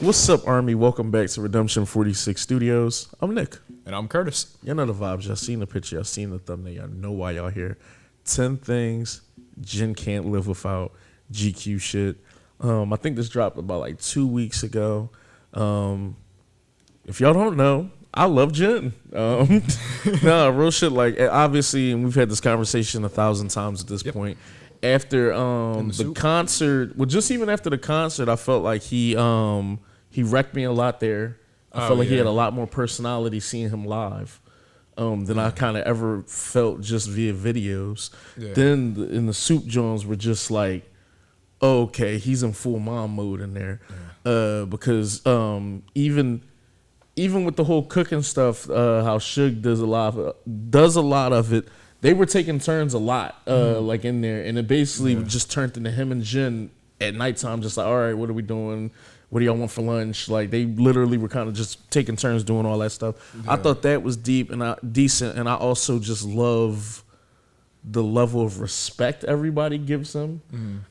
What's up, Army? Welcome back to Redemption 46 Studios. I'm Nick. And I'm Curtis. Y'all know the vibes. Y'all seen the picture. Y'all seen the thumbnail. Y'all know why y'all here. 10 things Jin can't live without. GQ shit. I think this dropped about like 2 weeks ago. If y'all don't know, I love Jin. No, real shit. Like, obviously, and we've had this conversation 1,000 times at this point. After the concert, well, just even after the concert, I felt like he wrecked me a lot there. I felt like he had a lot more personality seeing him live than I kind of ever felt just via videos. Yeah. Then in the Soup Jones were just like, oh, okay, he's in full mom mode in there. Yeah. Because even with the whole cooking stuff, how Suge does a lot of it. They were taking turns a lot, like in there, and it basically just turned into him and Jin at nighttime, just like, all right, what are we doing? What do y'all want for lunch? Like, they literally were kind of just taking turns doing all that stuff. Yeah. I thought that was deep and decent, and I also just love the level of respect everybody gives him.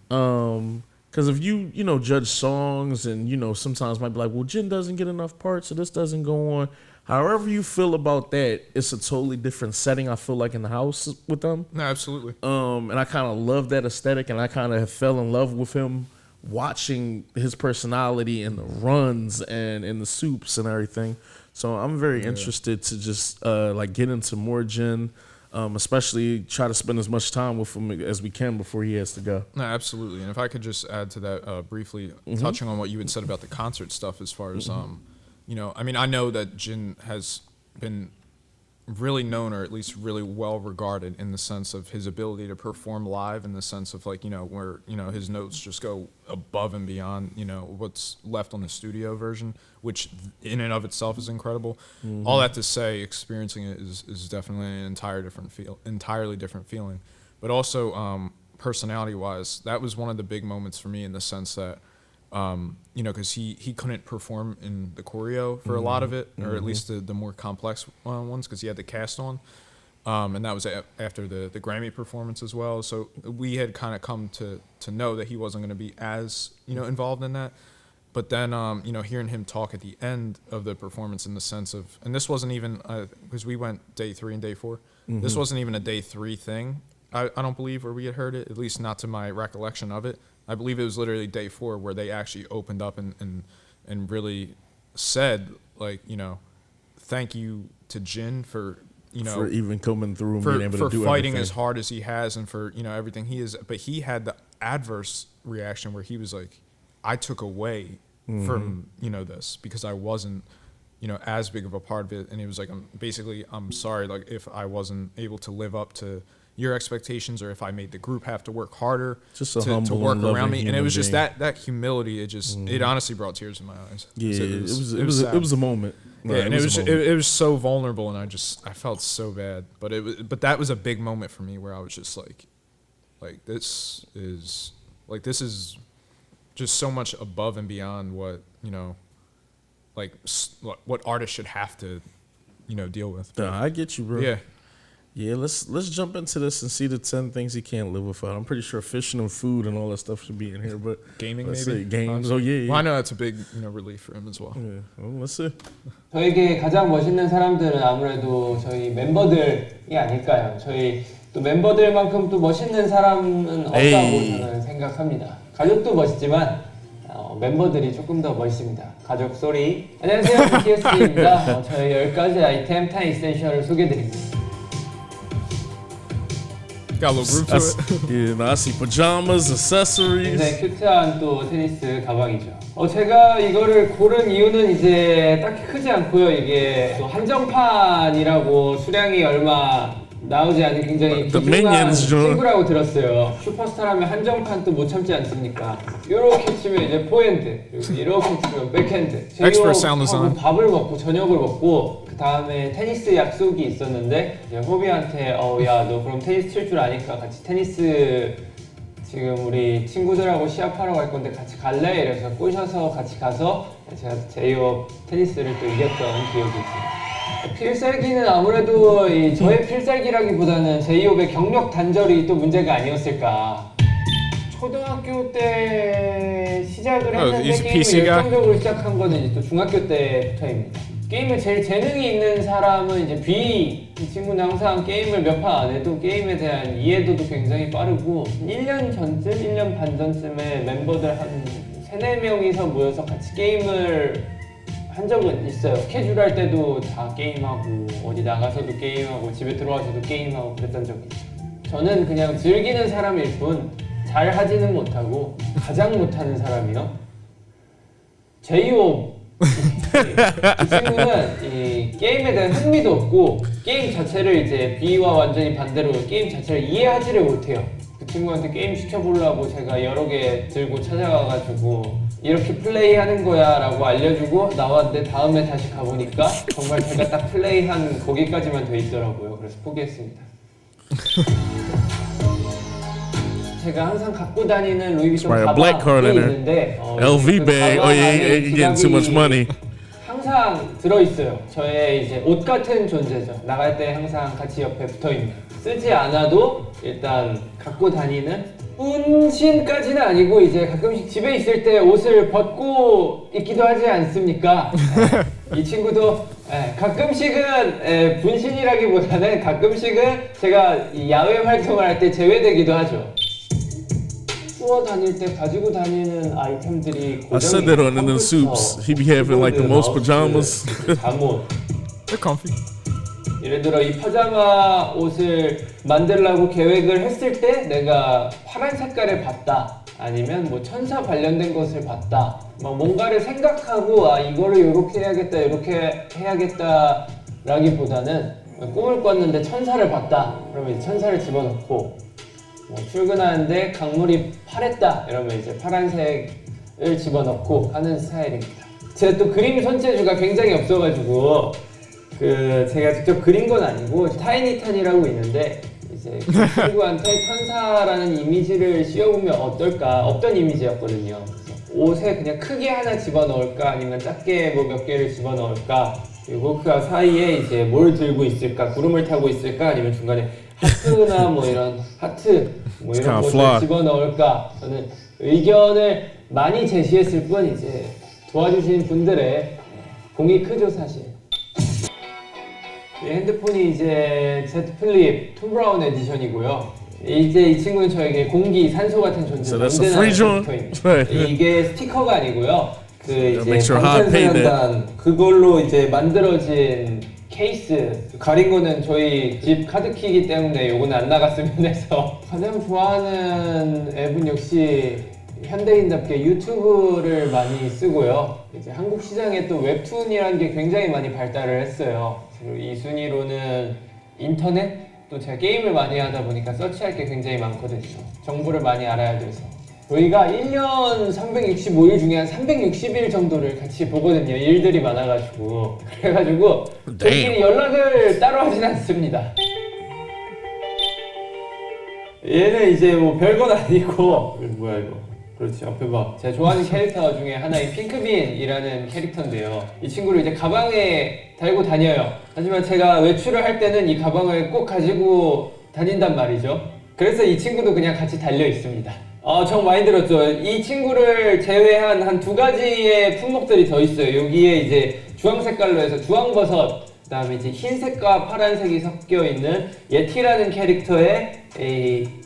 Because if you judge songs and, sometimes might be like, well, Jin doesn't get enough parts, so this doesn't go on. However you feel about that, it's a totally different setting, I feel like, in the house with them. No, absolutely. And I kind of love that aesthetic, and I kind of fell in love with him watching his personality in the runs and in the soups and everything. So I'm very interested to just get into more Jin, especially try to spend as much time with him as we can before he has to go. No, absolutely. And if I could just add to that briefly, touching on what you had said about the concert stuff as far as... I know that Jin has been really known, or at least really well regarded, in the sense of his ability to perform live, in the sense of where his notes just go above and beyond what's left on the studio version, which in and of itself is incredible. All that to say, experiencing it is definitely an entirely different feeling. But also personality wise, that was one of the big moments for me, in the sense that because he couldn't perform in the choreo for a lot of it, or at least the more complex ones, because he had the cast on, and that was after the Grammy performance as well. So we had kind of come to know that he wasn't going to be as involved in that. But then hearing him talk at the end of the performance, in the sense of, and this wasn't even because we went day 3 and day 4. This wasn't even a day 3 thing. I don't believe where we had heard it, at least not to my recollection of it. I believe it was literally day 4 where they actually opened up and really said, thank you to Jin for for even coming through and being able to do fighting everything. as hard as he has, and for everything he is. But he had the adverse reaction where he was like, I took away from this because I wasn't as big of a part of it, and he was like, I'm sorry, like, if I wasn't able to live up to your expectations, or if I made the group have to work harder to work around me. And it was just that humility. It honestly brought tears in my eyes. Yeah, it was a moment. Right, yeah, and it was so vulnerable, and I felt so bad. But that was a big moment for me, where I was just like this is just so much above and beyond what what artists should have to deal with. Yeah, I get you, bro. Yeah. Yeah, let's jump into this and see the 10 things he can't live without. I'm pretty sure fishing and food and all that stuff should be in here, but gaming maybe. Games. Oh yeah. Well, I know that's a big relief for him as well. Yeah. Well, let's see. 저에게 가장 멋있는 사람들은 아무래도 저희 멤버들이 아닐까요? 저희 또 멤버들만큼 또 멋있는 사람은 없다고 저는 생각합니다. 가족도 멋있지만 멤버들이 조금 더 멋있습니다. 가족 소리. 안녕하세요, BTS입니다. 저희 10가지 아이템 10 에센셜을 소개드립니다. Got a little group to it. Yeah, I see pajamas, accessories. 굉장히 큐트한 또 테니스 가방이죠. 제가 이거를 고른 이유는 이제 딱히 크지 않고요. 이게 또 한정판이라고 수량이 얼마 나오지 않은 굉장히 귀중한 친구라고 들었어요. 슈퍼스타라면 한정판 또 못 참지 않습니까? 이렇게 치면 이제 포핸드, 그리고 이렇게 치면 백핸드. 제이홉하고 밥을 먹고 저녁을 먹고 그 다음에 테니스 약속이 있었는데 이제 호비한테 야, 너 그럼 테니스 칠 줄 아니까 같이 테니스 지금 우리 친구들하고 시합하러 갈 건데 같이 갈래? 이래서 꼬셔서 같이 가서 제가 제이홉 테니스를 또 이겼던 기억이 있습니다. 필살기는 아무래도 저의 필살기라기보다는 제이홉의 경력 단절이 또 문제가 아니었을까. 초등학교 때 시작을 했는데 he's a 게임을 PC guy? 열정적으로 시작한 거는 이제 또 중학교 때부터입니다. 게임에 제일 재능이 있는 사람은 이제 B. 이 친구는 항상 게임을 몇 판 안 해도 게임에 대한 이해도도 굉장히 빠르고 1년 전쯤, 1년 반 전쯤에 멤버들 한 3-4명이서 모여서 같이 게임을 한 적은 있어요. 스케줄 할 때도 다 게임하고 어디 나가서도 게임하고 집에 들어와서도 게임하고 그랬던 적이 있어요. 저는 그냥 즐기는 사람일 뿐 잘 하지는 못하고 가장 못하는 사람이요. 제이홉. 이 친구는 이 게임에 대한 흥미도 없고 게임 자체를 이제 B와 완전히 반대로 게임 자체를 이해하지를 못해요. 그 친구한테 게임 시켜보려고 제가 여러 개 들고 찾아가가지고 이렇게 플레이하는 거야 라고 알려주고 나왔는데 다음에 다시 가보니까 정말 제가 딱 플레이한 거기까지만 돼 있더라고요. 그래서 포기했습니다. 제가 항상 갖고 다니는 루이비통 가방이 있는데 LV bag. Oh yeah, you're getting too much money. 항상 들어있어요. 저의 이제 옷 같은 존재죠. 나갈 때 항상 같이 옆에 붙어있는. 쓰지 않아도 일단 갖고 다니는 운신까지는 아니고 이제 가끔씩 집에 있을 때 옷을 벗고 있기도 하지 않습니까? 이 친구도 가끔씩은 분신이라기보다는 가끔씩은 제가 야외 활동을 할 때 제외되기도 하죠. 투어 다닐 때 가지고 다니는 아이템들이 I said that on the soups. He be having like the most pajamas. 잠옷. They're comfy. 예를 들어 이 파자마 옷을 만들려고 계획을 했을 때 내가 파란 색깔을 봤다. 아니면 뭐 천사 관련된 것을 봤다. 막 뭔가를 생각하고 이거를 이렇게 해야겠다, 이렇게 해야겠다 라기보다는 꿈을 꿨는데 천사를 봤다. 그러면 이제 천사를 집어넣고 출근하는데 강물이 파랬다 이러면 이제 파란색을 집어넣고 하는 스타일입니다. 제가 또 그림 손재주가 굉장히 없어가지고 제가 직접 그린 건 아니고 타이니탄이라고 있는데 이제 그 친구한테 천사라는 이미지를 씌워보면 어떨까 없던 이미지였거든요. 그래서 옷에 그냥 크게 하나 집어넣을까 아니면 작게 뭐 몇 개를 집어넣을까 그리고 그 사이에 이제 뭘 들고 있을까 구름을 타고 있을까 아니면 중간에 하트나 뭐 이런 하트 뭐 이런 것을 집어넣을까 저는 의견을 많이 제시했을 뿐 이제 도와주신 분들의 공이 크죠 사실. 핸드폰이 이제 Z 플립 톰 브라운 에디션이고요. 이제 이 친구는 저에게 공기, 산소 같은 존재 만드는 캐릭터입니다. 이게 스티커가 아니고요. 이제 방탄소년단 그걸로 이제 만들어진 케이스 가린 거는 저희 집 카드키이기 때문에 요거는 안 나갔으면 해서 가장 좋아하는 앱은 역시 현대인답게 유튜브를 많이 쓰고요. 이제 한국 시장에 또 웹툰이라는 게 굉장히 많이 발달을 했어요. 그리고 이 순위로는 인터넷? 또 제가 게임을 많이 하다 보니까 서치할 게 굉장히 많거든요. 정보를 많이 알아야 돼서. 저희가 1년 365일 중에 한 360일 정도를 같이 보거든요. 일들이 많아가지고. 그래가지고 저희끼리 연락을 따로 하진 않습니다. 얘는 이제 뭐 별건 아니고 뭐야 이거 그렇지 앞에 봐. 제가 좋아하는 캐릭터 중에 하나인 핑크빈이라는 캐릭터인데요. 이 친구를 이제 가방에 달고 다녀요. 하지만 제가 외출을 할 때는 이 가방을 꼭 가지고 다닌단 말이죠. 그래서 이 친구도 그냥 같이 달려 있습니다. 정 많이 들었죠. 이 친구를 제외한 한 2가지의 품목들이 더 있어요. 여기에 이제 주황 색깔로 해서 주황버섯, 그 다음에 이제 흰색과 파란색이 섞여 있는 예티라는 캐릭터의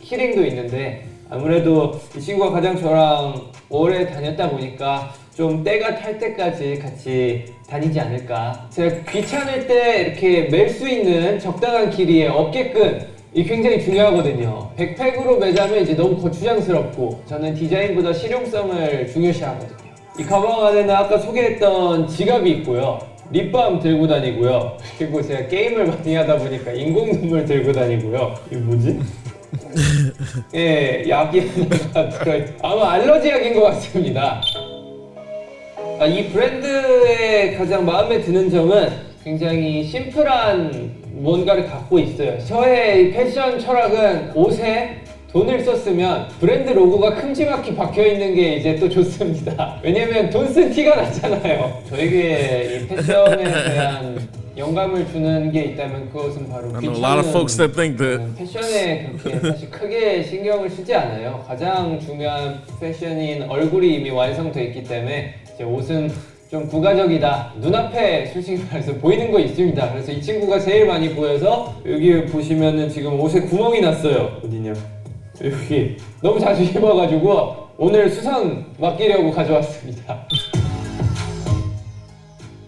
키링도 있는데 아무래도 이 친구가 가장 저랑 오래 다녔다 보니까 좀 때가 탈 때까지 같이 다니지 않을까. 제가 귀찮을 때 이렇게 멜 수 있는 적당한 길이의 어깨끈 이 굉장히 중요하거든요. 백팩으로 매자면 이제 너무 거추장스럽고 저는 디자인보다 실용성을 중요시하거든요. 이 가방 안에는 아까 소개했던 지갑이 있고요. 립밤 들고 다니고요. 그리고 제가 게임을 많이 하다 보니까 인공 눈물 들고 다니고요. 이게 뭐지? 예, 약이 하나가 들어있. 아마 알러지 약인 것 같습니다. 이 브랜드의 가장 마음에 드는 점은 굉장히 심플한 뭔가를 갖고 있어요. 저의 패션 철학은 옷에 돈을 썼으면 브랜드 로고가 큼지막히 박혀있는 게 이제 또 좋습니다. 왜냐면 돈 쓴 티가 나잖아요. 저에게 이 패션에 대한 영감을 주는 게 있다면 그것은 바로 I know a lot of folks that think that. 패션에 그렇게 사실 크게 신경을 쓰지 않아요. 가장 중요한 패션인 얼굴이 이미 완성돼 있기 때문에 이제 옷은 좀 부가적이다. 눈앞에 솔직히 말해서 보이는 거 있습니다. 그래서 이 친구가 제일 많이 보여서 여기 보시면은 지금 옷에 구멍이 났어요. 어디냐? 여기 너무 자주 입어가지고 오늘 수선 맡기려고 가져왔습니다.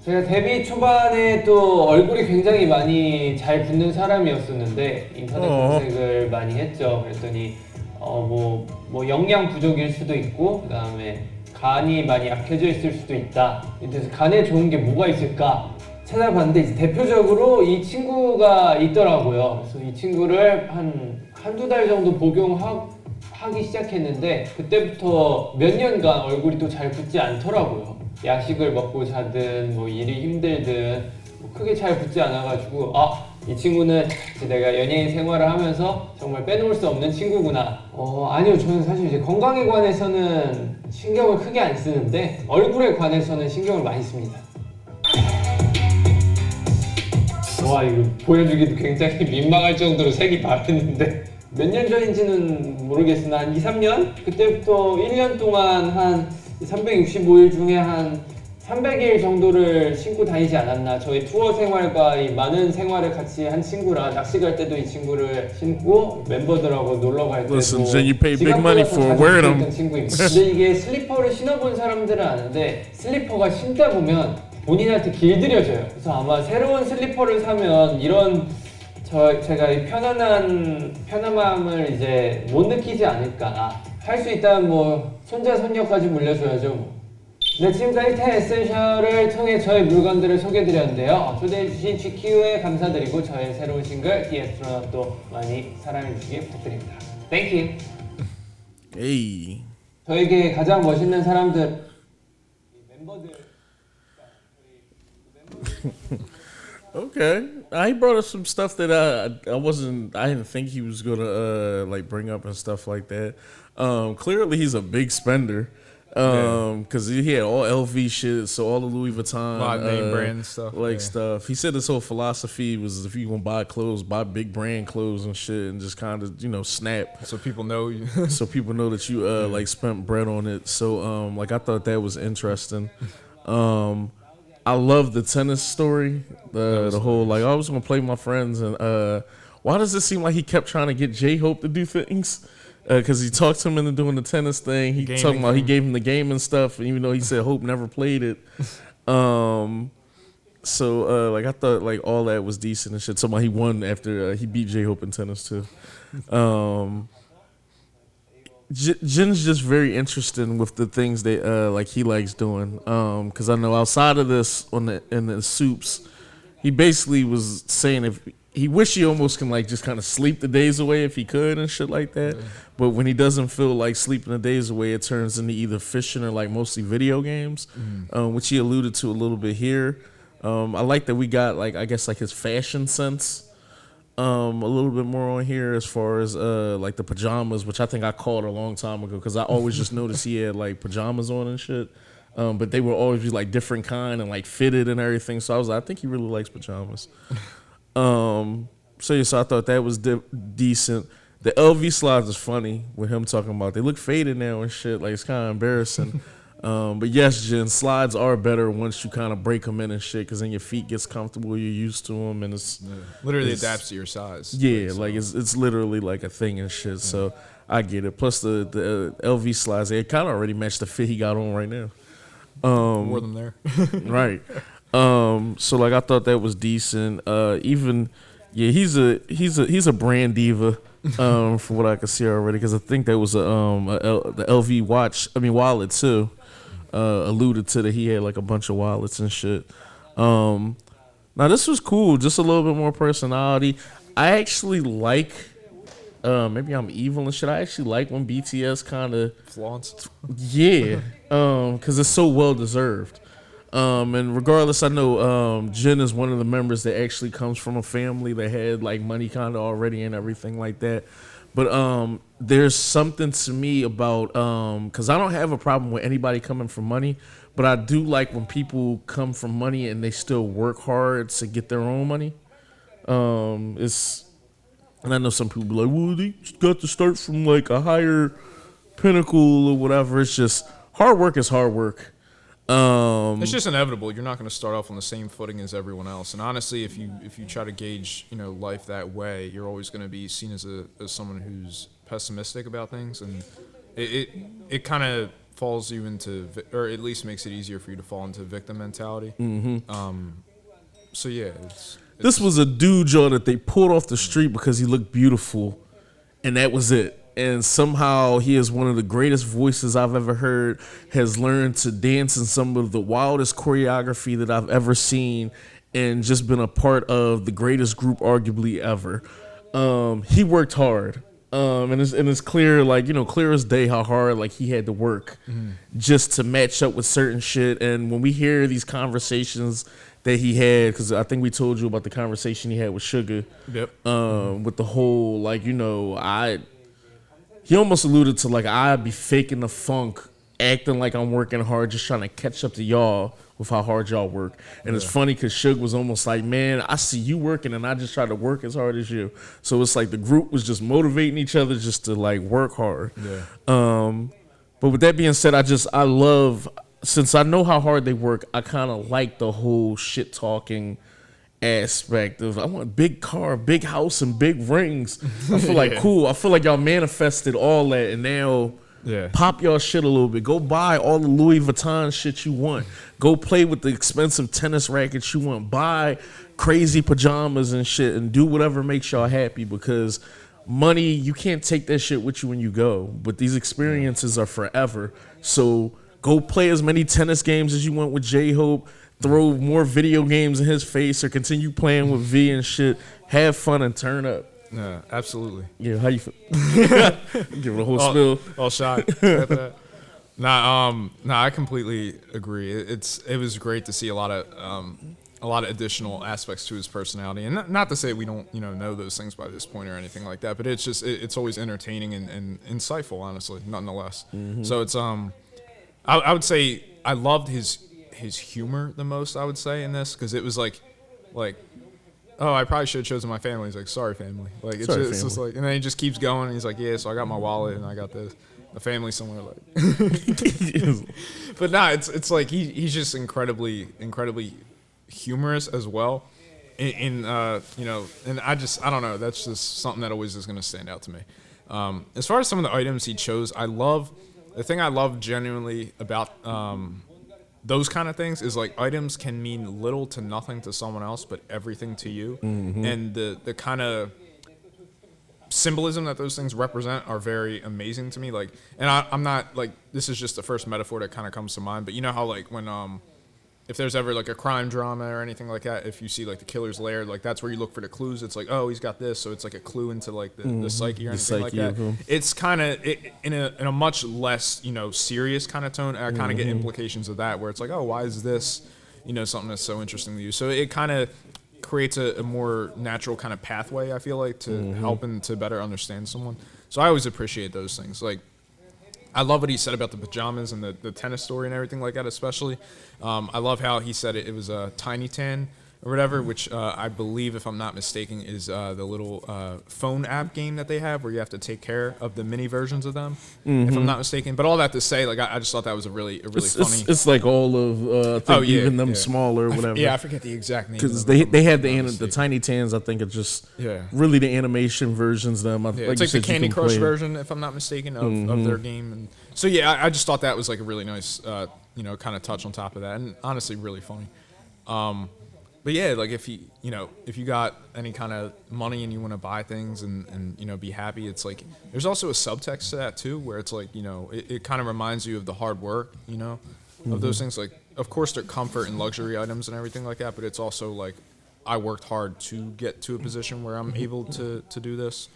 제가 데뷔 초반에 또 얼굴이 굉장히 많이 잘 붙는 사람이었었는데 인터넷 검색을 많이 했죠. 그랬더니 뭐 영양 부족일 수도 있고 그다음에 간이 많이 약해져 있을 수도 있다. 그래서 간에 좋은 게 뭐가 있을까 찾아봤는데 이제 대표적으로 이 친구가 있더라고요. 그래서 이 친구를 한두 달 정도 복용하기 시작했는데 그때부터 몇 년간 얼굴이 또 잘 붙지 않더라고요. 야식을 먹고 자든 뭐 일이 힘들든 뭐 크게 잘 붙지 않아가지고 이 친구는 이제 내가 연예인 생활을 하면서 정말 빼놓을 수 없는 친구구나. 아니요, 저는 사실 이제 건강에 관해서는 신경을 크게 안 쓰는데 얼굴에 관해서는 신경을 많이 씁니다. 와, 이거 보여주기도 굉장히 민망할 정도로 색이 바랬는데 몇 년 전인지는 모르겠으나 한 2, 3년? 그때부터 1년 동안 한 365일 중에 한 300일 정도를 신고 다니지 않았나. 저희 투어 생활과 이 많은 생활을 같이 한 친구라 낚시 갈 때도 이 친구를 신고 멤버들하고 놀러 갈 때도 Listen, Jin, you pay big money for wearing them. 친구입니다. 근데 이게 슬리퍼를 신어본 사람들은 아는데 슬리퍼가 신다 보면 본인한테 길들여져요. 그래서 아마 새로운 슬리퍼를 사면 이런 제가 이 편안함을 이제 못 느끼지 않을까. 할 수 있다면 뭐 손자 손녀까지 물려줘야죠 뭐. 네, 지금까지 태 에센셜을 통해 저의 물건들을 소개해드렸는데요. 초대해주신 GQ에 감사드리고 저의 새로운 싱글 The Astronaut도 많이 사랑해주시기 부탁드립니다. Thank you. Hey. 저에게 가장 멋있는 사람들 멤버들. Okay, he brought up some stuff that I didn't think he was gonna like bring up and stuff like that. Clearly he's a big spender. Because he had all LV shit, so all the Louis Vuitton, a lot of name brand stuff, stuff. He said his whole philosophy was if you gonna buy clothes, buy big brand clothes and shit, and just kind of snap. So people know you. So people know that you like spent bread on it. So like I thought that was interesting. I love the tennis story. The whole like I was gonna play with my friends, and why does it seem like he kept trying to get J-Hope to do things? Because he talked to him into doing the tennis thing. He talking about he gave him the game and stuff, and even though he said Hope never played it. So like I thought like all that was decent and shit. Somebody he won after he beat J-Hope in tennis too. Jin's just very interesting with the things that like he likes doing. Because I know outside of this in the soups, he basically was saying if he wish he almost can like just kind of sleep the days away if he could and shit like that. Yeah. But when he doesn't feel like sleeping the days away, it turns into either fishing or like mostly video games, which he alluded to a little bit here. I like that we got like I guess like his fashion sense a little bit more on here as far as like the pajamas, which I think I called a long time ago because I always just noticed he had like pajamas on and shit. But they would always be like different kind and like fitted and everything. So I was like, I think he really likes pajamas. So I thought that was decent. The LV slides is funny with him talking about they look faded now and shit. Like it's kind of embarrassing. But yes, Jin, slides are better once you kind of break them in and shit, because then your feet gets comfortable, you're used to them, and it's literally adapts to your size. Yeah, like it's literally like a thing and shit. Yeah. So I get it. Plus the LV slides, they kind of already match the fit he got on right now. Wore them there, right? So like I thought that was decent. Even he's a brand diva. From what I could see already, because I think that was the LV wallet too. Alluded to that he had like a bunch of wallets and shit. Now this was cool, just a little bit more personality. I actually like, maybe I'm evil and shit. I actually like when BTS kind of flaunts. Yeah, because it's so well deserved. And regardless, I know Jin is one of the members that actually comes from a family that had like money kind of already and everything like that. But there's something to me about, because I don't have a problem with anybody coming from money, but I do like when people come from money and they still work hard to get their own money. It's, and I know some people be like, well, they got to start from like a higher pinnacle or whatever. It's just hard work is hard work. It's just inevitable. You're not going to start off on the same footing as everyone else. And honestly, if you try to gauge, life that way, you're always going to be seen as someone who's pessimistic about things, and it kind of falls you into, or at least makes it easier for you to fall into victim mentality. So yeah, this was a dude, Joe, that they pulled off the street because he looked beautiful, and that was it. And somehow he is one of the greatest voices I've ever heard, has learned to dance in some of the wildest choreography that I've ever seen, and just been a part of the greatest group arguably ever. He worked hard. And it's clear, clear as day how hard he had to work just to match up with certain shit. And when we hear these conversations that he had, because I think we told you about the conversation he had with Sugar. Yep. With the whole he almost alluded to I'd be faking the funk, acting like I'm working hard, just trying to catch up to y'all with how hard y'all work. And it's funny because Suge was almost like, man, I see you working and I just try to work as hard as you. So it's like the group was just motivating each other just to work hard. Yeah. But with that being said, I love, since I know how hard they work, I kind of like the whole shit talking aspect of, I want a big car, big house, and big rings. I feel cool. I feel like y'all manifested all that, and now pop y'all shit a little bit. Go buy all the Louis Vuitton shit you want. Go play with the expensive tennis rackets you want. Buy crazy pajamas and shit, and do whatever makes y'all happy, because money, you can't take that shit with you when you go, but these experiences are forever. So go play as many tennis games as you want with J-Hope. Throw more video games in his face, or continue playing with V and shit. Have fun and turn up. Yeah, absolutely. Yeah, how you feel? Give it a whole spill. All shot. I completely agree. It was great to see a lot of additional aspects to his personality, and not to say we don't know those things by this point or anything like that, but it's just it's always entertaining and insightful, honestly, nonetheless. So it's I would say I loved his humor the most, I would say, in this, because it was like, oh, I probably should have chosen my family. He's like, sorry, family. It's just and then he just keeps going. And he's like, yeah, so I got my wallet and I got the family somewhere. But nah, it's like he's just incredibly humorous as well. And I don't know. That's just something that always is going to stand out to me. As far as some of the items he chose, the thing I love genuinely about those kind of things is items can mean little to nothing to someone else, but everything to you. And the kind of symbolism that those things represent are very amazing to me. And I'm not this is just the first metaphor that kind of comes to mind, but you know how when if there's ever a crime drama or anything like that, if you see the killer's lair, that's where you look for the clues. It's oh, he's got this, so it's a clue into the psyche or anything like that. It's kind of in a much less serious kind of tone. I kind of get implications of that, where it's oh, why is this something that's so interesting to you? So it kind of creates a more natural kind of pathway, I feel to helping to better understand someone. So I always appreciate those things. I love what he said about the pajamas and the tennis story and everything like that, especially. I love how he said it was a Tiny Tan or whatever, which I believe, if I'm not mistaken, is the little phone app game that they have where you have to take care of the mini versions of them, if I'm not mistaken. But all that to say, I just thought that was a really funny. It's all of, even them smaller or whatever. I forget the exact name. Because they had the Tiny Tans, I think it's just really the animation versions of them. It's the Candy Crush version, if I'm not mistaken, of their game. And so, I just thought that was a really nice, kind of touch on top of that. And honestly, really funny. But yeah, if you got any kind of money and you want to buy things and be happy, it's there's also a subtext to that too, where it's it kind of reminds you of the hard work, of those things. Of course, they're comfort and luxury items and everything like that, but it's also I worked hard to get to a position where I'm able to do this,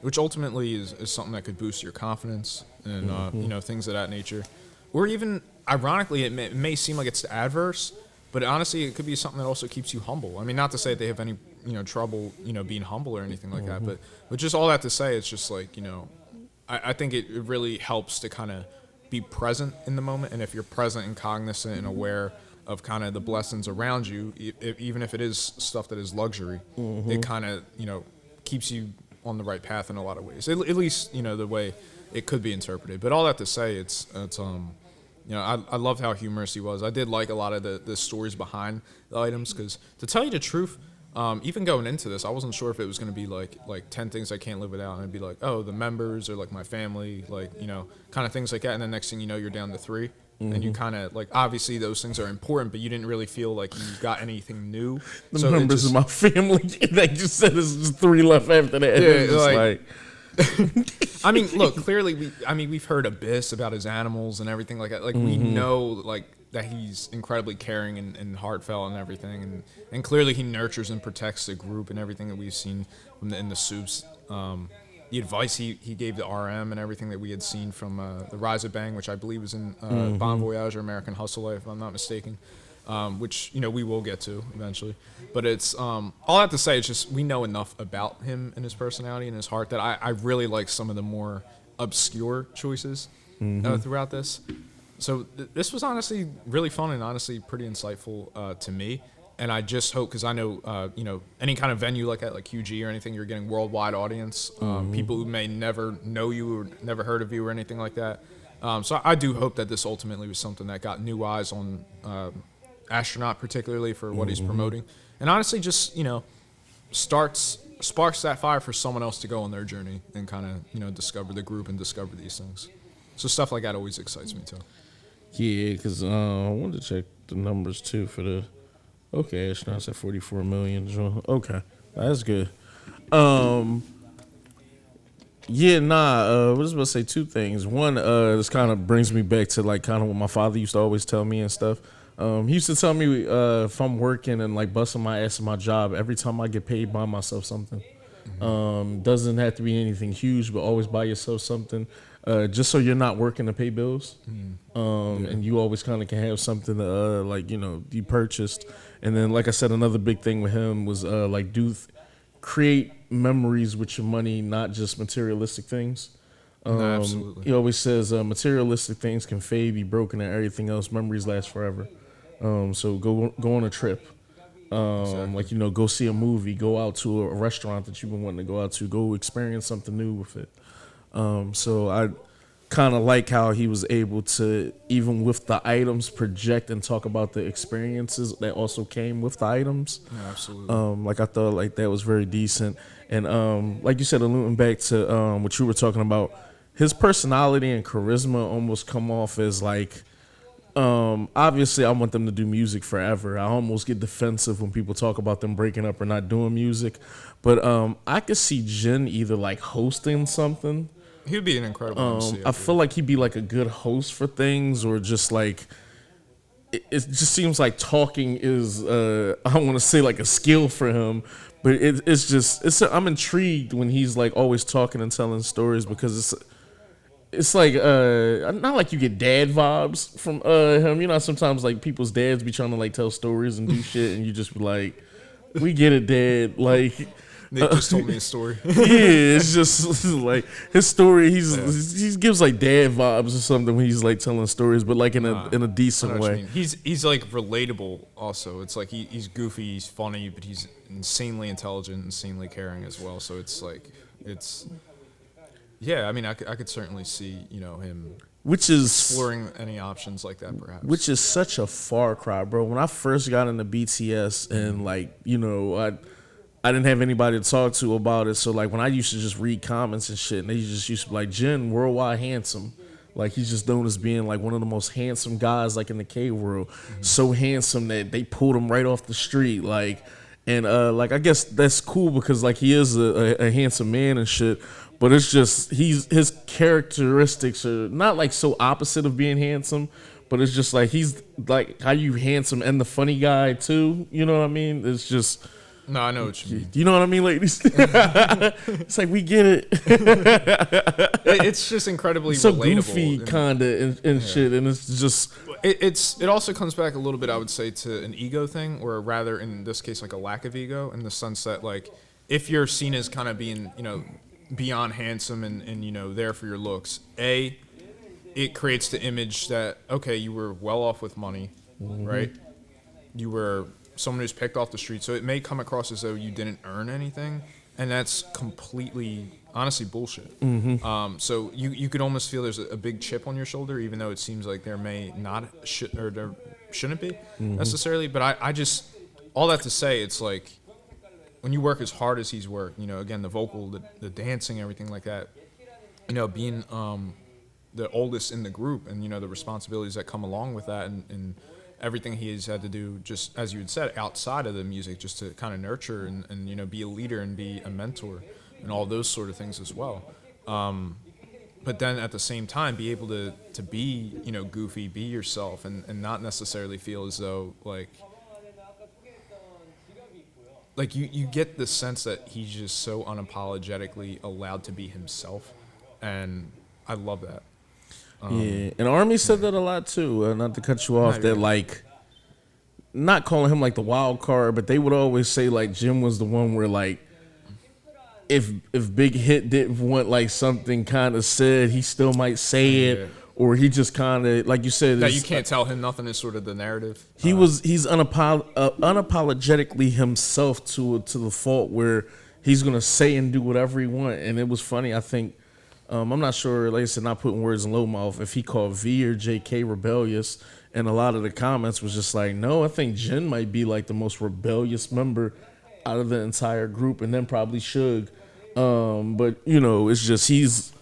which ultimately is something that could boost your confidence and things of that nature. Or even, ironically, it may seem like it's adverse, but honestly, it could be something that also keeps you humble. I mean, not to say they have any, trouble, being humble or anything like that, but just all that to say, it's just I think it really helps to kind of be present in the moment, and if you're present and cognizant and aware of kind of the blessings around you, even if it is stuff that is luxury, it kind of, keeps you on the right path in a lot of ways. At least, the way it could be interpreted. But all that to say, it's I loved how humorous he was. I did like a lot of the stories behind the items, because to tell you the truth, even going into this, I wasn't sure if it was going to be like 10 things I can't live without, and it'd be like, oh, the members or like my family, like, kind of things like that. And then next thing you know, you're down to 3. And you kind of, like, obviously those things are important, but you didn't really feel like you got anything new. The members of my family, like you said, there's just 3 left after that. Yeah, I mean, look, clearly, we've heard Abyss about his animals and everything like that. Like, we know, like, that he's incredibly caring and heartfelt and everything. And clearly he nurtures and protects the group and everything that we've seen in the Soups. The advice he gave to RM and everything that we had seen from the Rise of Bang, which I believe was in Bon Voyage or American Hustle Life, if I'm not mistaken, which, we will get to eventually. But it's, all I have to say is just we know enough about him and his personality and his heart that I really like some of the more obscure choices throughout this. So this was honestly really fun and honestly pretty insightful to me. And I just hope, because I know, any kind of venue like that, like QG or anything, you're getting worldwide audience, people who may never know you or never heard of you or anything like that. So I do hope that this ultimately was something that got new eyes on Astronaut, particularly for what he's promoting. And honestly, just, sparks that fire for someone else to go on their journey and kind of, discover the group and discover these things. So stuff like that always excites me too. Yeah, because I wanted to check the numbers too for the... Okay, Astronaut's at 44 million. Okay, that's good. Yeah, I was about to say 2 things. One, this kind of brings me back to like kind of what my father used to always tell me and stuff. He used to tell me if I'm working and like busting my ass in my job, every time I get paid, buy myself something. Doesn't have to be anything huge, but always buy yourself something. Just so you're not working to pay bills, and you always kind of can have something to you purchased. And then, like I said, another big thing with him was create memories with your money, not just materialistic things. Absolutely. He always says materialistic things can fade, be broken, and everything else. Memories last forever. So go on a trip. Exactly. Go see a movie, go out to a restaurant that you've been wanting to go out to, go experience something new with it. So I kind of like how he was able to, even with the items, project and talk about the experiences that also came with the items. Yeah, absolutely. I thought like that was very decent. And like you said, alluding back to what you were talking about, his personality and charisma almost come off as like, obviously I want them to do music forever. I almost get defensive when people talk about them breaking up or not doing music. But I could see Jin either like hosting something. He'd be an incredible MC. I feel like he'd be like a good host for things, or just like it just seems like talking is I don't want to say like a skill for him, but I'm intrigued when he's like always talking and telling stories, because it's like not like you get dad vibes from him. Sometimes like people's dads be trying to like tell stories and do shit, and you just be like, we get it, dad. Like, Nick just told me a story. Yeah, it's just like his story. He gives like dad vibes or something when he's like telling stories, but like in a decent way. He's like relatable. Also, it's like he's goofy, he's funny, but he's insanely intelligent, insanely caring as well. So it's like yeah. I mean, I could certainly see him. Which is exploring any options like that, perhaps. Which is such a far cry, bro. When I first got into BTS and I didn't have anybody to talk to about it. So like when I used to just read comments and shit, and they just used to be like, Jin, worldwide handsome. Like he's just known as being like one of the most handsome guys like in the K world. So handsome that they pulled him right off the street. Like, and like I guess that's cool because like he is a handsome man and shit. But it's just his characteristics are not like so opposite of being handsome, but it's just like he's like how you handsome and the funny guy too. You know what I mean? It's just. No, I know what you mean. You know what I mean, ladies? It's like we get it. It's just incredibly so relatable. Goofy kind of and shit, and it's just. It also comes back a little bit, I would say, to an ego thing, or rather, in this case, like a lack of ego, in the sense that like if you're seen as kind of being beyond handsome and there for your looks, it it creates the image that, okay, you were well off with money, right? You were someone who's picked off the street, so it may come across as though you didn't earn anything, and that's completely, honestly, bullshit. So you could almost feel there's a big chip on your shoulder, even though it seems like there may not, or there shouldn't be necessarily, but I just, all that to say, it's like, when you work as hard as he's worked, you know, again, the vocal, the dancing, everything like that, you know, being the oldest in the group, and, you know, the responsibilities that come along with that, and everything he has had to do, just as you had said, outside of the music, just to kind of nurture and you know, be a leader and be a mentor and all those sort of things as well. But then at the same time, be able to be, you know, goofy, be yourself, and not necessarily feel as though, like you get the sense that he's just so unapologetically allowed to be himself, and I love that. Yeah, and Army said that a lot too. Not to cut you off, that like, not calling him like the wild card, but they would always say like Jim was the one where like, if Big Hit didn't want like something kind of said, he still might say it, or he just kind of, like you said, that you can't tell him nothing is sort of the narrative. He's unapologetically himself to the fault where he's gonna say and do whatever he want. And it was funny, I think. I'm not sure, like I said, not putting words in low mouth, if he called V or JK rebellious, and a lot of the comments was just like, no, I think Jin might be like the most rebellious member out of the entire group, and then probably Suge. But you know, it's just he's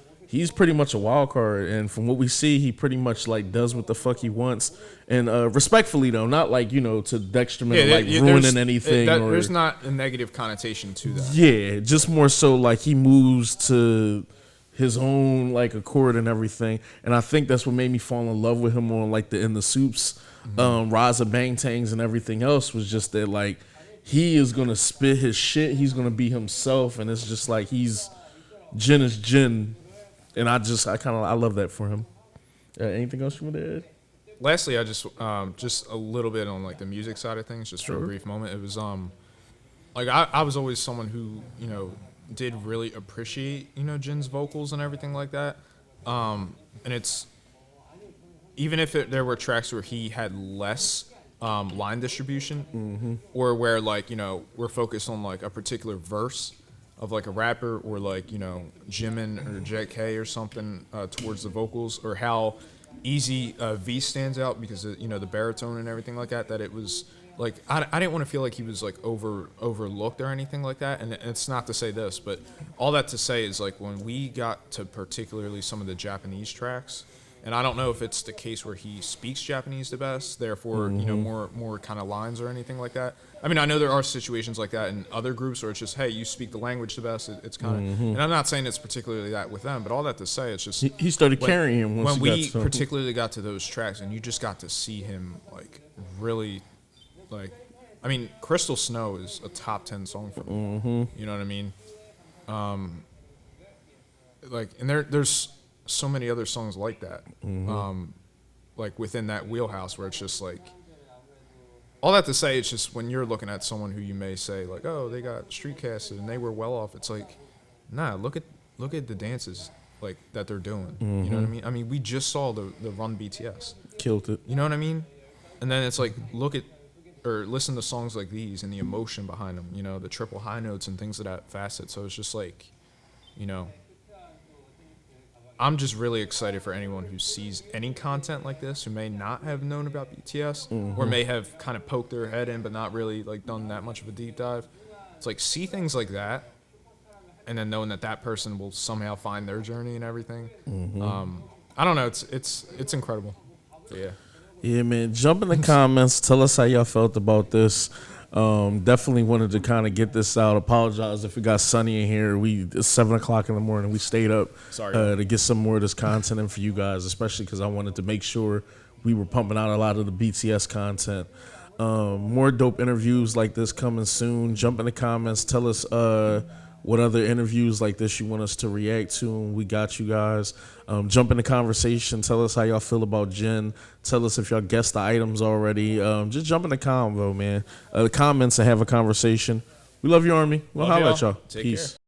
pretty much a wild card, and from what we see, he pretty much like does what the fuck he wants, and respectfully though, not like, you know, to detriment like ruining anything. There's not a negative connotation to that. Yeah, just more so like he moves to his own like accord and everything, and I think that's what made me fall in love with him on like the In the Soups, Raza Bangtangs and everything else, was just that like he is gonna spit his shit, he's gonna be himself, and it's just like Jin is Jin, and I love that for him. Anything else you want to add? Lastly, I just a little bit on like the music side of things, just for a brief moment. It was like I was always someone who, you know, did really appreciate, you know, Jin's vocals and everything like that. And it's, even if there were tracks where he had less line distribution, or where like, you know, we're focused on like a particular verse of like a rapper, or like, you know, Jimin or JK or something towards the vocals, or how easy V stands out because of, you know, the baritone and everything like that, that it was like, I didn't want to feel like he was like overlooked or anything like that. And it's not to say this, but all that to say is like, when we got to particularly some of the Japanese tracks, and I don't know if it's the case where he speaks Japanese the best, therefore, you know, more kind of lines or anything like that. I mean, I know there are situations like that in other groups where it's just, hey, you speak the language the best. It's kind of, and I'm not saying it's particularly that with them, but all that to say, it's just he started carrying him when we particularly got to those tracks, and you just got to see him like really, like, I mean, Crystal Snow is a top 10 song for me. You know what I mean? Like, and there's so many other songs like that, like within that wheelhouse, where it's just like, all that to say, it's just when you're looking at someone who you may say like, oh, they got street casted and they were well off, it's like, nah, look at the dances like that they're doing. You know what I mean? I mean, we just saw the Run BTS killed it. You know what I mean? And then it's like, look at or listen to songs like these and the emotion behind them. You know, the triple high notes and things of that facet. So it's just like, you know, I'm just really excited for anyone who sees any content like this, who may not have known about BTS, or may have kind of poked their head in but not really like done that much of a deep dive. It's like, see things like that, and then knowing that that person will somehow find their journey and everything. I don't know. It's incredible. But yeah. Yeah, man. Jump in the comments. Tell us how y'all felt about this. Definitely wanted to kind of get this out. Apologize if it got sunny in here. It's 7 o'clock in the morning. We stayed up to get some more of this content in for you guys, especially because I wanted to make sure we were pumping out a lot of the BTS content. More dope interviews like this coming soon. Jump in the comments. Tell us what other interviews like this you want us to react to, and we got you guys. Jump in the conversation. Tell us how y'all feel about Jin. Tell us if y'all guessed the items already. Just jump in the convo, man. The comments and have a conversation. We love you, Army. We'll holler at y'all. Take Peace. Care.